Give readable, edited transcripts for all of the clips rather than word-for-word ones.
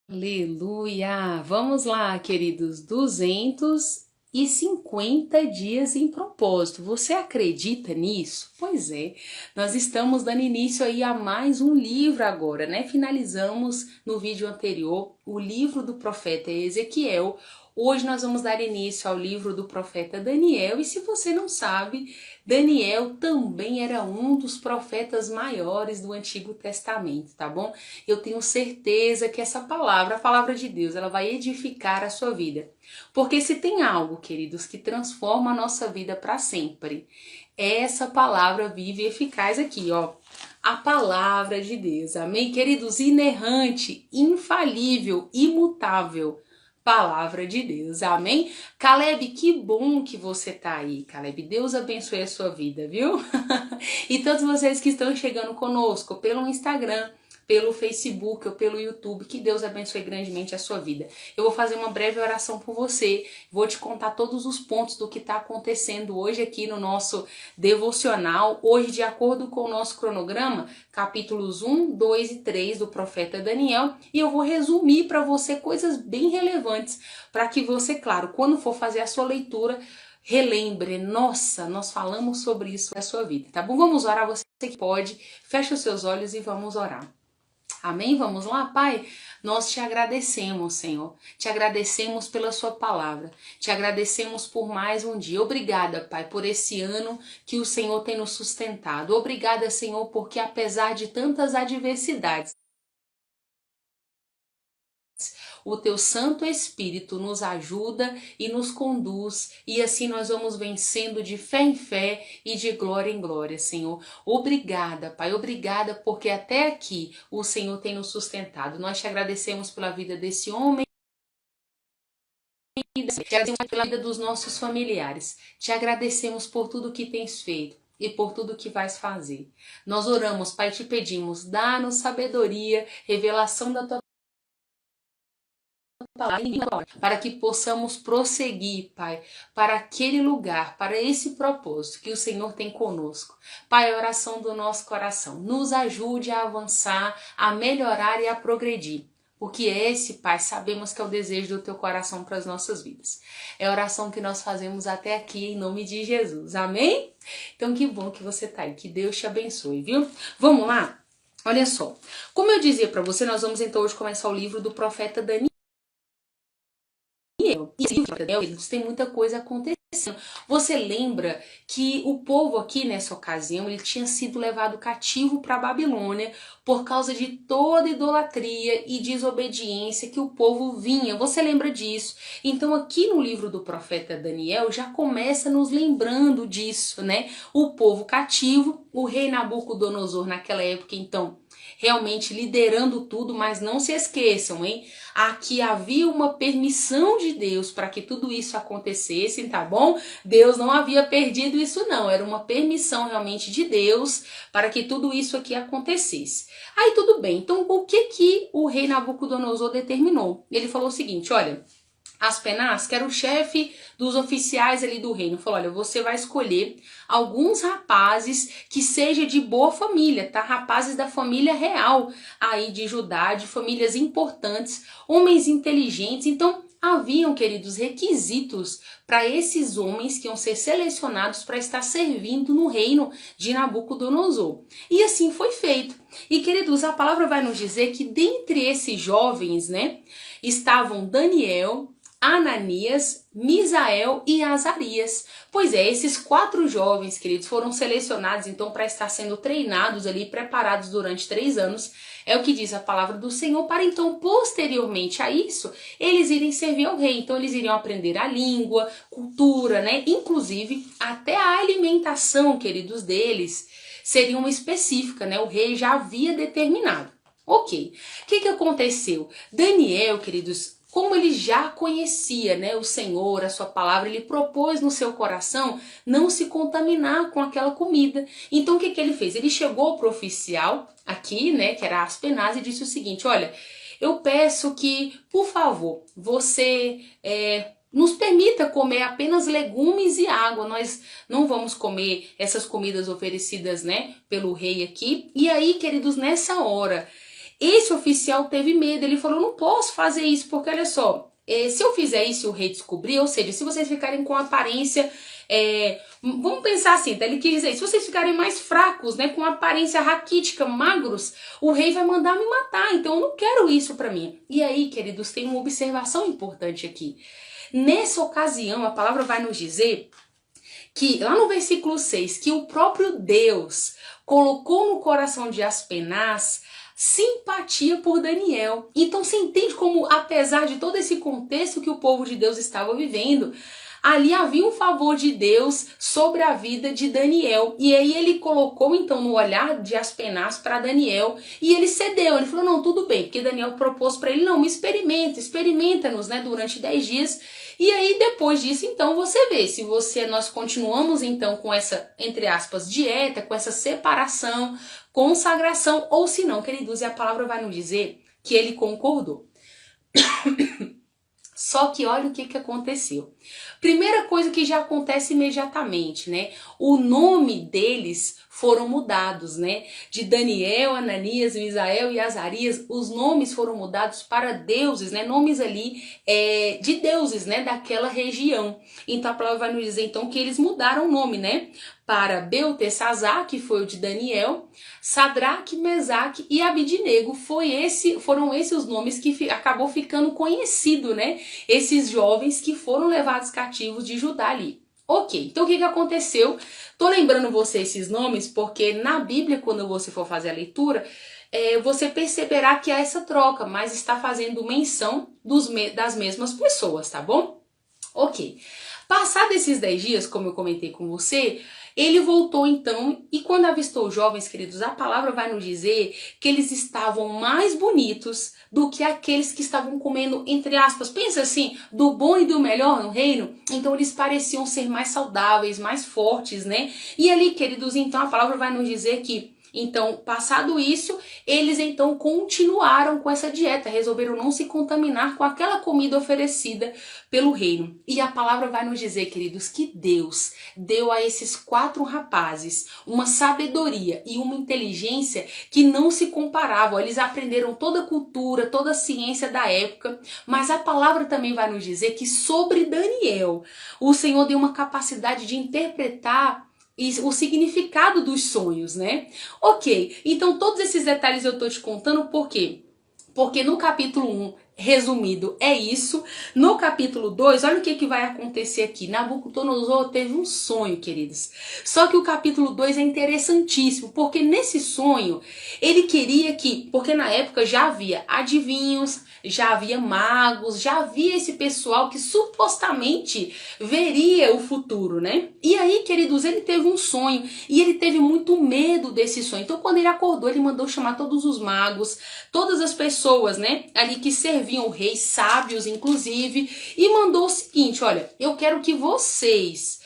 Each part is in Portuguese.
Aleluia! Vamos lá, queridos, 250 dias em propósito. Você acredita nisso? Pois é, nós estamos dando início aí a mais um livro agora, né? Finalizamos no vídeo anterior o livro do profeta Ezequiel. Hoje nós vamos dar início ao livro do profeta Daniel. E se você não sabe, Daniel também era um dos profetas maiores do Antigo Testamento, tá bom? Eu tenho certeza que essa palavra, a palavra de Deus, ela vai edificar a sua vida. Porque se tem algo, queridos, que transforma a nossa vida para sempre, é essa palavra viva e eficaz aqui, ó. A palavra de Deus, amém? Queridos, inerrante, infalível, imutável. Palavra de Deus, amém? Caleb, que bom que você tá aí, Caleb. Deus abençoe a sua vida, viu? E todos vocês que estão chegando conosco pelo Instagram, pelo Facebook ou pelo YouTube, que Deus abençoe grandemente a sua vida. Eu vou fazer uma breve oração por você, vou te contar todos os pontos do que está acontecendo hoje aqui no nosso devocional, hoje de acordo com o nosso cronograma, capítulos 1, 2 e 3 do profeta Daniel, e eu vou resumir para você coisas bem relevantes, para que você, claro, quando for fazer a sua leitura, relembre, nossa, nós falamos sobre isso na sua vida, tá bom? Vamos orar, você que pode, fecha os seus olhos e vamos orar. Amém? Vamos lá, Pai? Nós te agradecemos, Senhor. Te agradecemos pela sua palavra. Te agradecemos por mais um dia. Obrigada, Pai, por esse ano que o Senhor tem nos sustentado. Obrigada, Senhor, porque apesar de tantas adversidades, o teu Santo Espírito nos ajuda e nos conduz, e assim nós vamos vencendo de fé em fé e de glória em glória, Senhor. Obrigada, Pai, obrigada porque até aqui o Senhor tem nos sustentado. Nós te agradecemos pela vida desse homem, te agradecemos pela vida dos nossos familiares, te agradecemos por tudo que tens feito e por tudo que vais fazer. Nós oramos, Pai, te pedimos, dá-nos sabedoria, revelação da tua palavra, para que possamos prosseguir, Pai, para aquele lugar, para esse propósito que o Senhor tem conosco. Pai, a oração do nosso coração, nos ajude a avançar, a melhorar e a progredir. Porque esse, Pai, sabemos que é o desejo do teu coração para as nossas vidas. É a oração que nós fazemos até aqui, em nome de Jesus. Amém? Então, que bom que você está aí. Que Deus te abençoe, viu? Vamos lá? Olha só. Como eu dizia para você, nós vamos então hoje começar o livro do profeta Daniel. E esse livro, queridos, tem muita coisa acontecendo. Você lembra que o povo aqui nessa ocasião ele tinha sido levado cativo para a Babilônia por causa de toda idolatria e desobediência que o povo vinha. Você lembra disso? Então aqui no livro do profeta Daniel já começa nos lembrando disso, né? O povo cativo, o rei Nabucodonosor naquela época então realmente liderando tudo, mas não se esqueçam, hein? Aqui havia uma permissão de Deus para que tudo isso acontecesse, tá bom? Deus não havia perdido isso não, era uma permissão realmente de Deus para que tudo isso aqui acontecesse. Aí tudo bem, então o que o rei Nabucodonosor determinou? Ele falou o seguinte, olha, Aspenaz, que era o chefe dos oficiais ali do reino, falou, olha, você vai escolher alguns rapazes que sejam de boa família, tá? Rapazes da família real aí de Judá, de famílias importantes, homens inteligentes. Então, haviam, queridos, requisitos para esses homens que iam ser selecionados para estar servindo no reino de Nabucodonosor. E assim foi feito. E, queridos, a palavra vai nos dizer que dentre esses jovens, né, estavam Daniel, Ananias, Misael e Azarias. Pois é, esses 4 jovens, queridos, foram selecionados então para estar sendo treinados ali, preparados durante 3 anos. É o que diz a palavra do Senhor, para então, posteriormente a isso, eles irem servir ao rei. Então, eles iriam aprender a língua, cultura, né? Inclusive, até a alimentação, queridos, deles seria uma específica, né? O rei já havia determinado. Ok, o que aconteceu? Daniel, queridos, como ele já conhecia, né, o Senhor, a sua palavra, ele propôs no seu coração não se contaminar com aquela comida. Então o que ele fez? Ele chegou para o oficial aqui, né, que era Aspenaz, e disse o seguinte, olha, eu peço que, por favor, você nos permita comer apenas legumes e água. Nós não vamos comer essas comidas oferecidas, né, pelo rei aqui. E aí, queridos, nessa hora, Esse oficial teve medo, ele falou, não posso fazer isso, porque olha só, se eu fizer isso e o rei descobrir, ou seja, se vocês ficarem com aparência, vamos pensar assim, tá? Ele quis dizer, se vocês ficarem mais fracos, né, com aparência raquítica, magros, o rei vai mandar me matar, então eu não quero isso pra mim. E aí, queridos, tem uma observação importante aqui. Nessa ocasião, a palavra vai nos dizer que, lá no versículo 6, que o próprio Deus colocou no coração de Aspenaz simpatia por Daniel. Então você entende como, apesar de todo esse contexto que o povo de Deus estava vivendo, ali havia um favor de Deus sobre a vida de Daniel. E aí ele colocou então no olhar de Aspenaz para Daniel e ele cedeu. Ele falou, não, tudo bem, porque Daniel propôs para ele, não, me experimenta-nos, né, durante 10 dias. E aí depois disso, então, você vê se nós continuamos então com essa, entre aspas, dieta, com essa separação, consagração, ou se não, queridos, e a palavra vai nos dizer que ele concordou. Só que olha o que aconteceu. Primeira coisa que já acontece imediatamente, né? O nome deles foram mudados, né? De Daniel, Ananias, Misael e Azarias, os nomes foram mudados para deuses, né? Nomes ali de deuses, né? Daquela região. Então a palavra vai nos dizer então que eles mudaram o nome, né? Para Beltesazar, que foi o de Daniel, Sadraque, Mesaque e Abidnego. Foram esses os nomes que acabou ficando conhecido, né? Esses jovens que foram levados cativos de Judá ali. Ok, então o que aconteceu? Tô lembrando você esses nomes porque na Bíblia, quando você for fazer a leitura, você perceberá que há essa troca, mas está fazendo menção das mesmas pessoas, tá bom? Ok. Passados esses 10 dias, como eu comentei com você, ele voltou então e quando avistou os jovens, queridos, a palavra vai nos dizer que eles estavam mais bonitos do que aqueles que estavam comendo, entre aspas, pensa assim, do bom e do melhor no reino. Então eles pareciam ser mais saudáveis, mais fortes, né? E ali, queridos, então a palavra vai nos dizer que então, passado isso, eles então continuaram com essa dieta, resolveram não se contaminar com aquela comida oferecida pelo reino. E a palavra vai nos dizer, queridos, que Deus deu a esses 4 rapazes uma sabedoria e uma inteligência que não se comparavam. Eles aprenderam toda a cultura, toda a ciência da época, mas a palavra também vai nos dizer que sobre Daniel, o Senhor deu uma capacidade de interpretar o significado dos sonhos, né? Ok, então todos esses detalhes eu tô te contando por quê? Porque no capítulo 1, resumido, é isso. No capítulo 2, olha o que vai acontecer aqui. Nabucodonosor teve um sonho, queridos. Só que o capítulo 2 é interessantíssimo, porque nesse sonho, ele queria que, porque na época já havia adivinhos, já havia magos, já havia esse pessoal que supostamente veria o futuro, né? E aí, queridos, ele teve um sonho e ele teve muito medo desse sonho. Então, quando ele acordou, ele mandou chamar todos os magos, todas as pessoas, né, ali que serviam o rei, sábios inclusive, e mandou o seguinte, olha, eu quero que vocês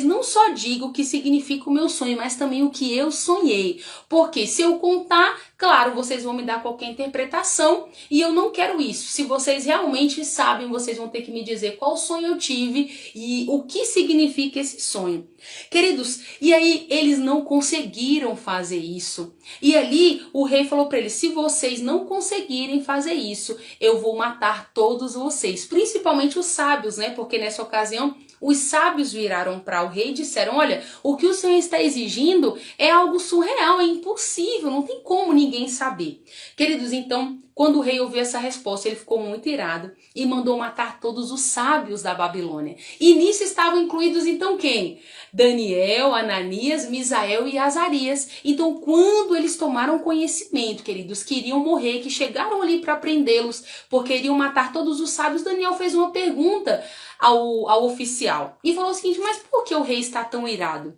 não só digam o que significa o meu sonho, mas também o que eu sonhei. Porque se eu contar, claro, vocês vão me dar qualquer interpretação e eu não quero isso. Se vocês realmente sabem, vocês vão ter que me dizer qual sonho eu tive e o que significa esse sonho. Queridos, e aí eles não conseguiram fazer isso. E ali o rei falou para eles, se vocês não conseguirem fazer isso, eu vou matar todos vocês, principalmente os sábios, né? Porque nessa ocasião os sábios viraram para o rei e disseram, olha, o que o Senhor está exigindo é algo surreal, é impossível, não tem como ninguém saber. Queridos, então, quando o rei ouviu essa resposta, ele ficou muito irado e mandou matar todos os sábios da Babilônia. E nisso estavam incluídos então quem? Daniel, Ananias, Misael e Azarias. Então, quando eles tomaram conhecimento, queridos, que iriam morrer, que chegaram ali para prendê-los, porque iriam matar todos os sábios, Daniel fez uma pergunta ao oficial e falou o seguinte, mas por que o rei está tão irado?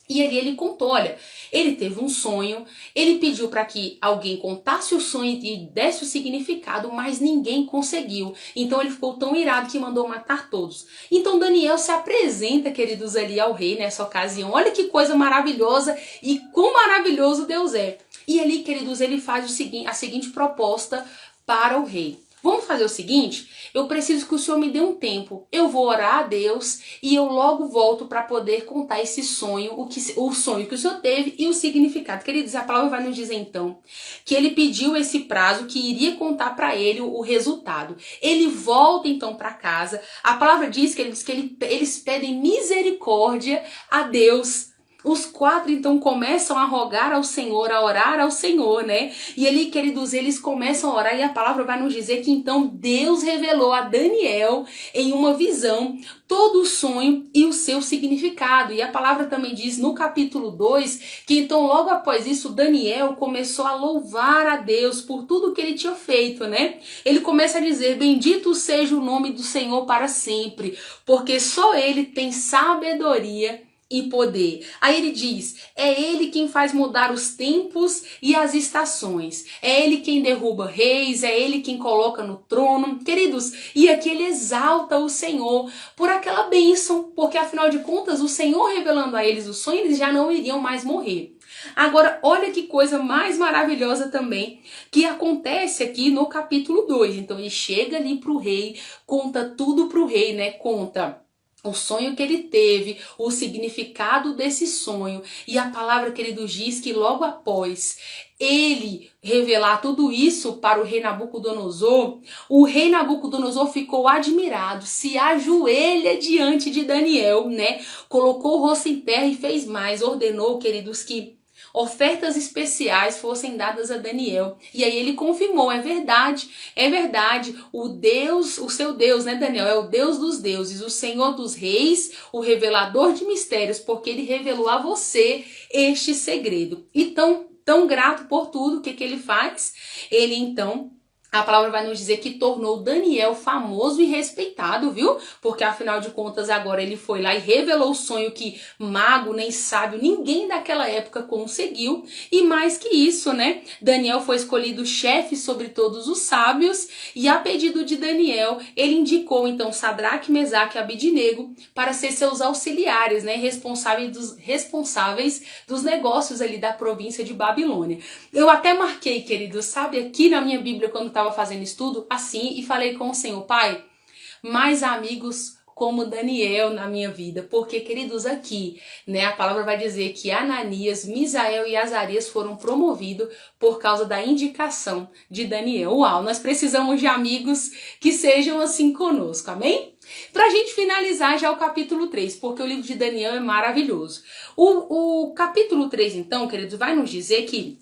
E ali ele contou, olha, ele teve um sonho, ele pediu para que alguém contasse o sonho e desse o significado, mas ninguém conseguiu. Então ele ficou tão irado que mandou matar todos. Então Daniel se apresenta, queridos, ali ao rei nessa ocasião. Olha que coisa maravilhosa e quão maravilhoso Deus é. E ali, queridos, ele faz a seguinte proposta para o rei. Vamos fazer o seguinte, eu preciso que o Senhor me dê um tempo. Eu vou orar a Deus e eu logo volto para poder contar esse sonho, o sonho que o Senhor teve e o significado. Queridos, a palavra vai nos dizer então que ele pediu esse prazo, que iria contar para ele o resultado. Ele volta então para casa. A palavra diz que eles pedem misericórdia a Deus. Os 4 então começam a rogar ao Senhor, a orar ao Senhor, né? E ali, queridos, eles começam a orar e a palavra vai nos dizer que então Deus revelou a Daniel em uma visão todo o sonho e o seu significado. E a palavra também diz no capítulo 2 que então logo após isso Daniel começou a louvar a Deus por tudo que ele tinha feito, né? Ele começa a dizer: bendito seja o nome do Senhor para sempre, porque só ele tem sabedoria e poder. Aí ele diz, é ele quem faz mudar os tempos e as estações. É ele quem derruba reis, é ele quem coloca no trono. Queridos, e aqui ele exalta o Senhor por aquela bênção, porque afinal de contas o Senhor revelando a eles o sonho, eles já não iriam mais morrer. Agora, olha que coisa mais maravilhosa também que acontece aqui no capítulo 2. Então ele chega ali pro rei, conta tudo pro rei, né? Conta o sonho que ele teve, o significado desse sonho. E a palavra, queridos, diz que logo após ele revelar tudo isso para o rei Nabucodonosor, o rei Nabucodonosor ficou admirado, se ajoelha diante de Daniel, né? Colocou o rosto em terra e fez mais, ordenou, queridos, que ofertas especiais fossem dadas a Daniel. E aí ele confirmou, é verdade, o Deus, o seu Deus, né, Daniel, é o Deus dos deuses, o Senhor dos reis, o revelador de mistérios, porque ele revelou a você este segredo. Então, tão grato por tudo, o que ele faz? Ele então, a palavra vai nos dizer que tornou Daniel famoso e respeitado, viu? Porque afinal de contas agora ele foi lá e revelou o sonho que mago, nem sábio, ninguém daquela época conseguiu. E mais que isso, né? Daniel foi escolhido chefe sobre todos os sábios e a pedido de Daniel, ele indicou então Sadraque, Mesaque e Abidnego para ser seus auxiliares, né? Responsáveis dos negócios ali da província de Babilônia. Eu até marquei, queridos, sabe, aqui na minha Bíblia quando estava fazendo estudo, assim, e falei com o Senhor, Pai, mais amigos como Daniel na minha vida, porque, queridos, aqui, né, a palavra vai dizer que Ananias, Misael e Azarias foram promovidos por causa da indicação de Daniel. Uau, nós precisamos de amigos que sejam assim conosco, amém? Pra gente finalizar já o capítulo 3, porque o livro de Daniel é maravilhoso. O capítulo 3, então, queridos, vai nos dizer que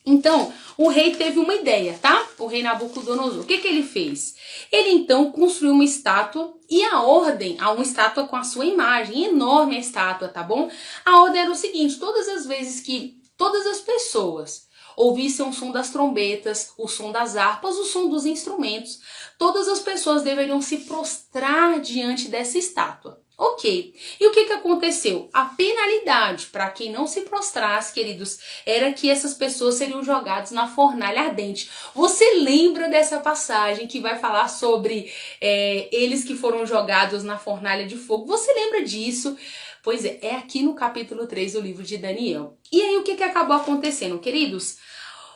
então, o rei teve uma ideia, tá? O rei Nabucodonosor. O que ele fez? Ele então construiu uma estátua e uma estátua com a sua imagem, enorme a estátua, tá bom? A ordem era o seguinte, todas as vezes que todas as pessoas ouvissem o som das trombetas, o som das harpas, o som dos instrumentos, todas as pessoas deveriam se prostrar diante dessa estátua. Ok, e o que aconteceu? A penalidade para quem não se prostrasse, queridos, era que essas pessoas seriam jogadas na fornalha ardente. Você lembra dessa passagem que vai falar sobre eles que foram jogados na fornalha de fogo? Você lembra disso? Pois é aqui no capítulo 3 do livro de Daniel. E aí o que acabou acontecendo, queridos?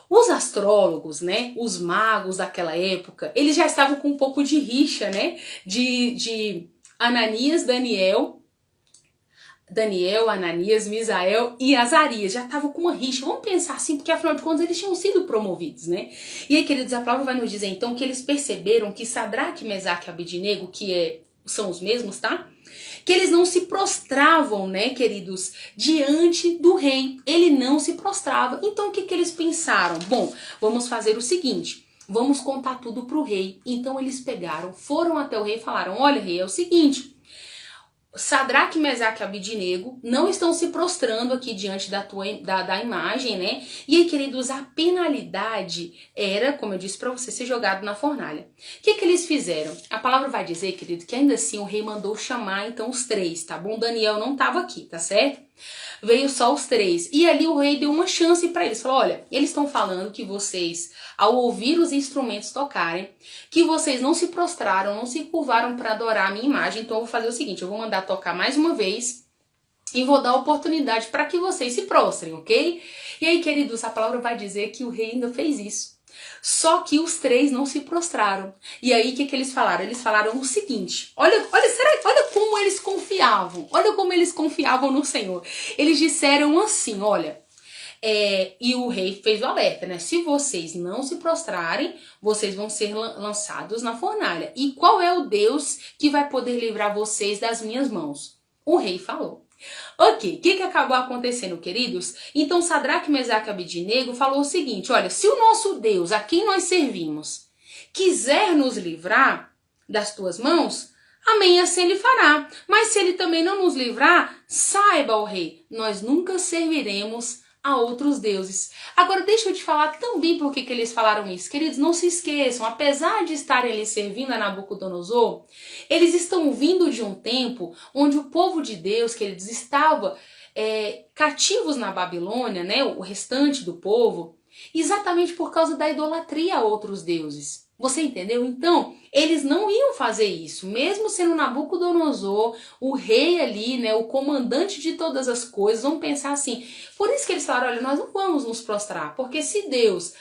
Os astrólogos, né, os magos daquela época, eles já estavam com um pouco de rixa, né, de Ananias, Daniel, Ananias, Misael e Azarias. Já estavam com uma rixa. Vamos pensar assim, porque afinal de contas eles tinham sido promovidos, né? E aí, queridos, a palavra vai nos dizer então que eles perceberam que Sadraque, Mesaque e Abidnego, são os mesmos, tá? Que eles não se prostravam, né, queridos, diante do rei. Ele não se prostrava. Então o que eles pensaram? Bom, vamos fazer o seguinte. Vamos contar tudo pro rei. Então eles foram até o rei e falaram, olha, rei, é o seguinte, Sadraque, Mesaque e Abidnego não estão se prostrando aqui diante da imagem, né? E aí, queridos, a penalidade era, como eu disse pra você, ser jogado na fornalha. O que eles fizeram? A palavra vai dizer, querido, que ainda assim o rei mandou chamar então os 3, tá bom? Daniel não estava aqui, tá certo? Veio só os 3. E ali o rei deu uma chance para eles. Falou, olha, eles estão falando que vocês, ao ouvir os instrumentos tocarem, que vocês não se prostraram, não se curvaram para adorar a minha imagem. Então eu vou fazer o seguinte, eu vou mandar tocar mais uma vez e vou dar oportunidade para que vocês se prostrem, ok? E aí, queridos, a palavra vai dizer que o rei ainda fez isso. Só que os três não se prostraram. E aí o que eles falaram? Eles falaram o seguinte, olha como eles confiavam, olha como eles confiavam no Senhor. Eles disseram assim, olha, e o rei fez o alerta, né? Se vocês não se prostrarem, vocês vão ser lançados na fornalha. E qual é o Deus que vai poder livrar vocês das minhas mãos? O rei falou. Ok, o que acabou acontecendo, queridos? Então Sadraque, Mesaque e Abednego falou o seguinte, olha, se o nosso Deus, a quem nós servimos, quiser nos livrar das tuas mãos, amém, assim ele fará. Mas se ele também não nos livrar, saiba, ó rei, nós nunca serviremos a outros deuses. Agora deixa eu te falar também por que eles falaram isso. Queridos, não se esqueçam, apesar de estarem ali servindo a Nabucodonosor, eles estão vindo de um tempo onde o povo de Deus, queridos, estava cativos na Babilônia, né, o restante do povo, exatamente por causa da idolatria a outros deuses. Você entendeu? Então, eles não iam fazer isso, mesmo sendo Nabucodonosor, o rei ali, né, o comandante de todas as coisas, vamos pensar assim. Por isso que eles falaram, olha, nós não vamos nos prostrar, porque se o Deus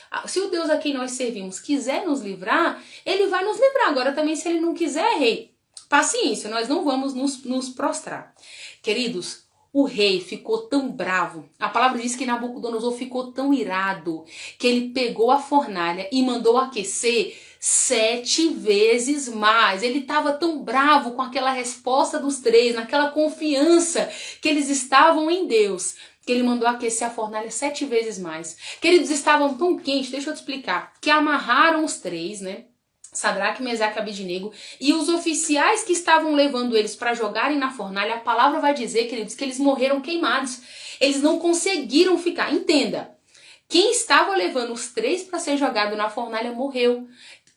a quem nós servimos quiser nos livrar, ele vai nos livrar. Agora também, se ele não quiser, rei, paciência, nós não vamos nos prostrar. Queridos, o rei ficou tão bravo, a palavra diz que Nabucodonosor ficou tão irado, que ele pegou a fornalha e mandou aquecer 7 vezes mais. Ele estava tão bravo com aquela resposta dos três, naquela confiança que eles estavam em Deus, que ele mandou aquecer a fornalha 7 vezes mais. Queridos, estavam tão quentes, deixa eu te explicar, que amarraram os três, né? Sadraque, Mesaque e Abednego, e os oficiais que estavam levando eles para jogarem na fornalha, a palavra vai dizer, queridos, que eles morreram queimados. Eles não conseguiram ficar. Entenda, quem estava levando os três para ser jogado na fornalha morreu,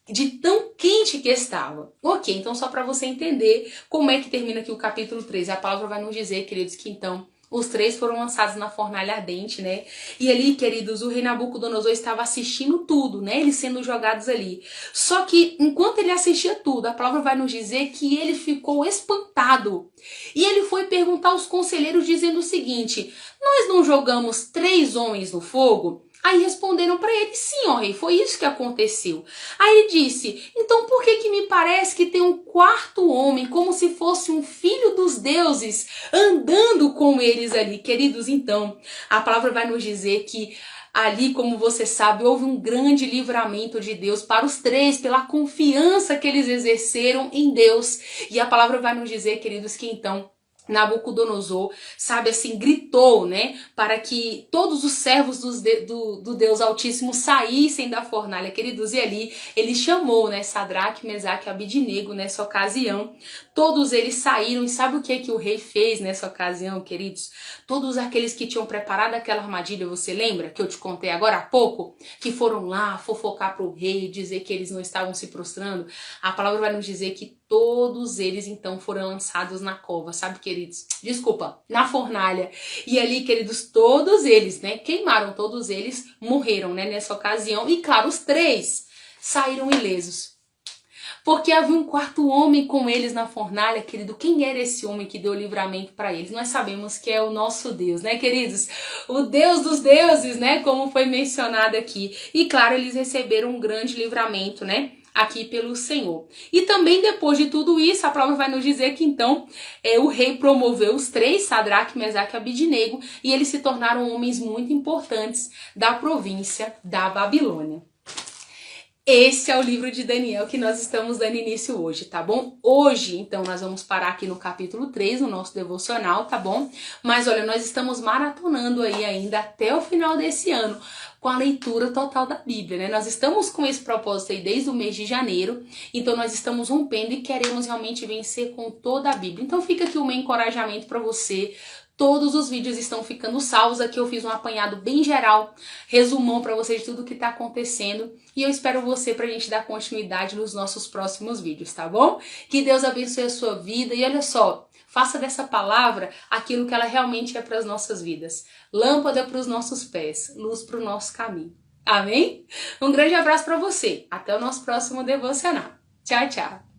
de tão quente que estava. Ok, então só para você entender como é que termina aqui o capítulo 13, a palavra vai nos dizer, queridos, que então os três foram lançados na fornalha ardente, né? E ali, queridos, o rei Nabucodonosor estava assistindo tudo, né? Eles sendo jogados ali. Só que, enquanto ele assistia tudo, a palavra vai nos dizer que ele ficou espantado. E ele foi perguntar aos conselheiros dizendo o seguinte, nós não jogamos 3 homens no fogo? Aí responderam para ele, sim, ó rei, foi isso que aconteceu. Aí ele disse, então por que me parece que tem um 4º homem, como se fosse um filho dos deuses, andando com eles ali? Queridos, então, a palavra vai nos dizer que ali, como você sabe, houve um grande livramento de Deus para os três, pela confiança que eles exerceram em Deus. E a palavra vai nos dizer, queridos, que então Nabucodonosor, sabe assim, gritou, né, para que todos os servos do Deus Altíssimo saíssem da fornalha, queridos, e ali ele chamou, né, Sadraque, Mesaque e Abednego nessa ocasião. Todos eles saíram, e sabe o que o rei fez nessa ocasião, queridos? Todos aqueles que tinham preparado aquela armadilha, você lembra que eu te contei agora há pouco? Que foram lá fofocar para o rei, dizer que eles não estavam se prostrando. A palavra vai nos dizer que todos eles então foram lançados na cova, sabe, queridos? Desculpa, na fornalha. E ali, queridos, todos eles, né, queimaram, todos eles morreram, né, nessa ocasião. E claro, os 3 saíram ilesos. Porque havia um 4º homem com eles na fornalha, querido. Quem era esse homem que deu livramento para eles? Nós sabemos que é o nosso Deus, né, queridos? O Deus dos deuses, né, como foi mencionado aqui. E claro, eles receberam um grande livramento, né, aqui pelo Senhor. E também depois de tudo isso, a palavra vai nos dizer que então o rei promoveu os 3, Sadraque, Mesaque e Abednego, e eles se tornaram homens muito importantes da província da Babilônia. Esse é o livro de Daniel que nós estamos dando início hoje, tá bom? Hoje, então, nós vamos parar aqui no capítulo 3, no nosso devocional, tá bom? Mas olha, nós estamos maratonando aí ainda até o final desse ano, com a leitura total da Bíblia, né? Nós estamos com esse propósito aí desde o mês de janeiro, então nós estamos rompendo e queremos realmente vencer com toda a Bíblia. Então fica aqui o meu encorajamento para você. Todos os vídeos estão ficando salvos, aqui eu fiz um apanhado bem geral, resumão para você de tudo que está acontecendo, e eu espero você para a gente dar continuidade nos nossos próximos vídeos, tá bom? Que Deus abençoe a sua vida, e olha só, faça dessa palavra aquilo que ela realmente é para as nossas vidas. Lâmpada para os nossos pés, luz para o nosso caminho. Amém? Um grande abraço para você, até o nosso próximo devocional. Tchau, tchau!